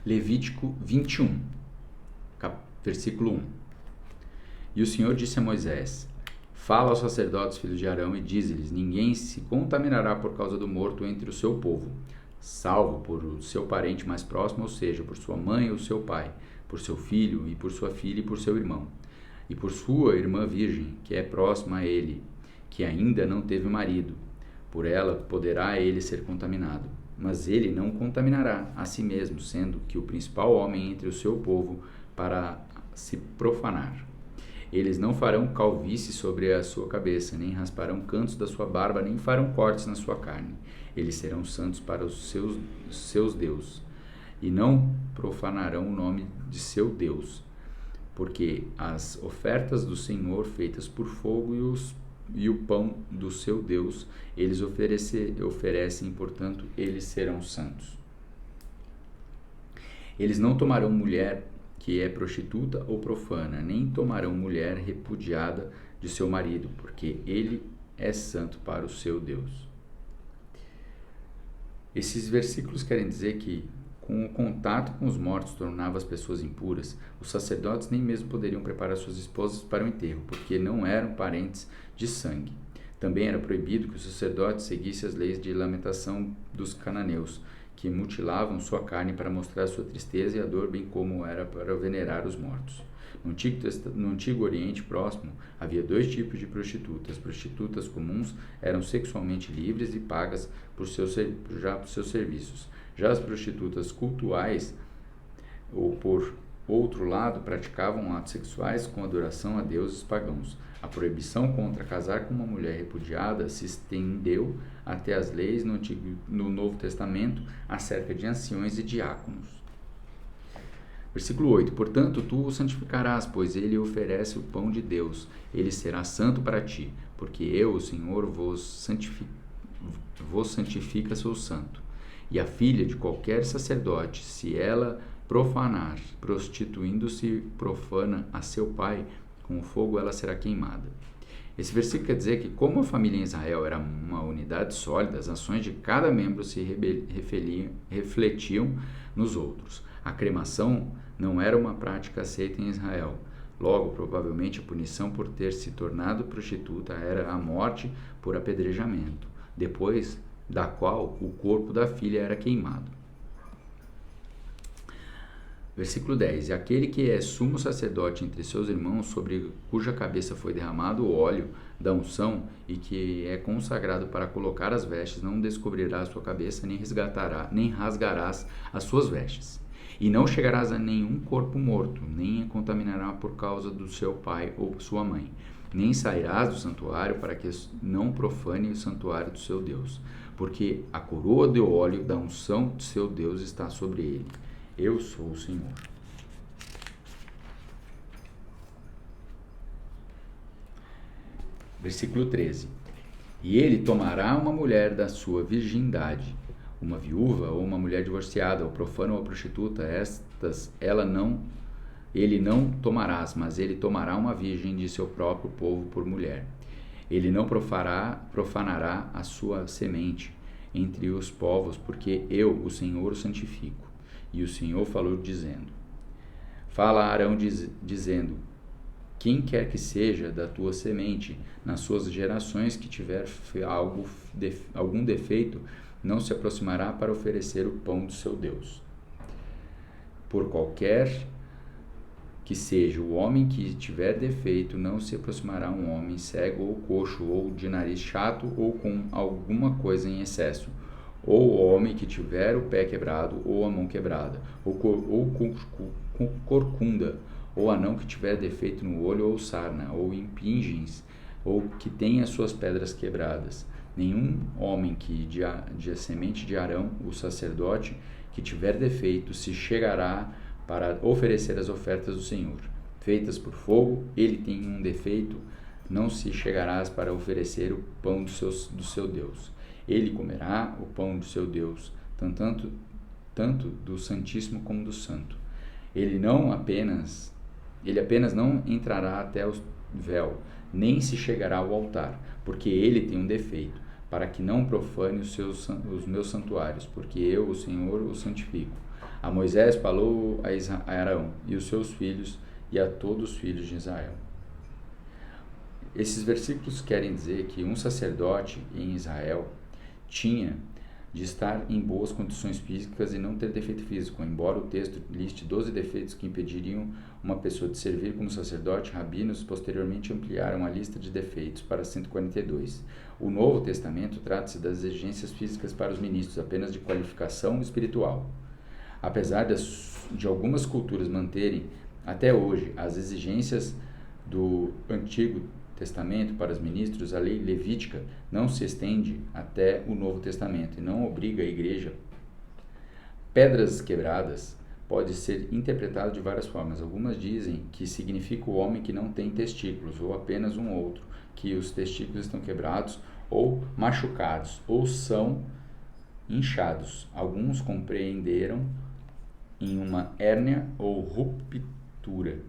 Levítico 21, versículo 1. E o Senhor disse a Moisés: Fala aos sacerdotes, filhos de Arão, e dize-lhes: Ninguém se contaminará por causa do morto entre o seu povo, salvo por o seu parente mais próximo, ou seja, por sua mãe ou seu pai, por seu filho e por sua filha e por seu irmão, e por sua irmã virgem, que é próxima a ele, que ainda não teve marido. Por ela poderá ele ser contaminado, mas ele não contaminará a si mesmo, sendo que o principal homem entre o seu povo, para se profanar. Eles não farão calvície sobre a sua cabeça, nem rasparão cantos da sua barba, nem farão cortes na sua carne. Eles serão santos para os seus deuses, e não profanarão o nome de seu Deus, porque as ofertas do Senhor feitas por fogo e o pão do seu Deus, eles oferecem, portanto, eles serão santos. Eles não tomarão mulher que é prostituta ou profana, nem tomarão mulher repudiada de seu marido, porque ele é santo para o seu Deus. Esses versículos querem dizer que, com o contato com os mortos tornava as pessoas impuras, os sacerdotes nem mesmo poderiam preparar suas esposas para o enterro, porque não eram parentes de sangue. Também era proibido que os sacerdotes seguissem as leis de lamentação dos cananeus, que mutilavam sua carne para mostrar sua tristeza e a dor, bem como era para venerar os mortos. No Antigo Oriente Próximo, havia dois tipos de prostitutas. Prostitutas comuns eram sexualmente livres e pagas por seus serviços. Já as prostitutas cultuais, ou por outro lado, praticavam atos sexuais com adoração a deuses pagãos. A proibição contra casar com uma mulher repudiada se estendeu até as leis no Novo Testamento acerca de anciões e diáconos. Versículo 8. Portanto, tu o santificarás, pois ele oferece o pão de Deus. Ele será santo para ti, porque eu, o Senhor, vos santifica, sou santo. E a filha de qualquer sacerdote, se ela profanar, prostituindo-se profana a seu pai, com o fogo ela será queimada. Esse versículo quer dizer que, como a família em Israel era uma unidade sólida, as ações de cada membro se refletiam nos outros. A cremação não era uma prática aceita em Israel. Logo, provavelmente, a punição por ter se tornado prostituta era a morte por apedrejamento, depois da qual o corpo da filha era queimado. Versículo 10. E aquele que é sumo sacerdote entre seus irmãos, sobre cuja cabeça foi derramado o óleo da unção, e que é consagrado para colocar as vestes, não descobrirá a sua cabeça, nem rasgarás as suas vestes. E não chegarás a nenhum corpo morto, nem a contaminará por causa do seu pai ou sua mãe. Nem sairás do santuário para que não profane o santuário do seu Deus, porque a coroa de óleo da unção do seu Deus está sobre ele. Eu sou o Senhor. Versículo 13. E ele tomará uma mulher da sua virgindade, uma viúva ou uma mulher divorciada, ou profana ou prostituta, ele não tomarás, mas ele tomará uma virgem de seu próprio povo por mulher. Ele não profanará a sua semente entre os povos, porque eu, o Senhor, o santifico. E o Senhor falou dizendo: Fala a Arão dizendo: Quem quer que seja da tua semente, nas suas gerações, que tiver algum defeito, não se aproximará para oferecer o pão do seu Deus. Por qualquer que seja o homem que tiver defeito, não se aproximará um homem cego ou coxo, ou de nariz chato, ou com alguma coisa em excesso, ou o homem que tiver o pé quebrado, ou a mão quebrada, ou corcunda, ou anão que tiver defeito no olho ou sarna, ou impingens, ou que tenha suas pedras quebradas. Nenhum homem que de semente de Arão, o sacerdote, que tiver defeito, se chegará para oferecer as ofertas do Senhor. Feitas por fogo, ele tem um defeito, não se chegarás para oferecer o pão do seu Deus. Ele comerá o pão do seu Deus, tanto do Santíssimo como do Santo. Ele apenas não entrará até o véu, nem se chegará ao altar, porque ele tem um defeito, para que não profane os meus santuários, porque eu, o Senhor, o santifico. A Moisés falou a Arão e os seus filhos e a todos os filhos de Israel. Esses versículos querem dizer que um sacerdote em Israel tinha de estar em boas condições físicas e não ter defeito físico, embora o texto liste 12 defeitos que impediriam uma pessoa de servir como sacerdote. Rabinos posteriormente ampliaram a lista de defeitos para 142. O Novo Testamento trata-se das exigências físicas para os ministros, apenas de qualificação espiritual. Apesar de algumas culturas manterem até hoje as exigências do Antigo Testamento para os ministros, a lei levítica não se estende até o Novo Testamento e não obriga a igreja. Pedras quebradas pode ser interpretado de várias formas. Algumas dizem que significa o homem que não tem testículos, ou apenas um outro, que os testículos estão quebrados ou machucados, ou são inchados. Alguns compreenderam em uma hérnia ou ruptura.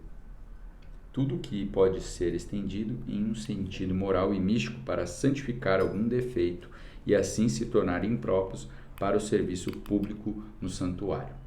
Tudo que pode ser estendido em um sentido moral e místico para santificar algum defeito e assim se tornar impróprios para o serviço público no santuário.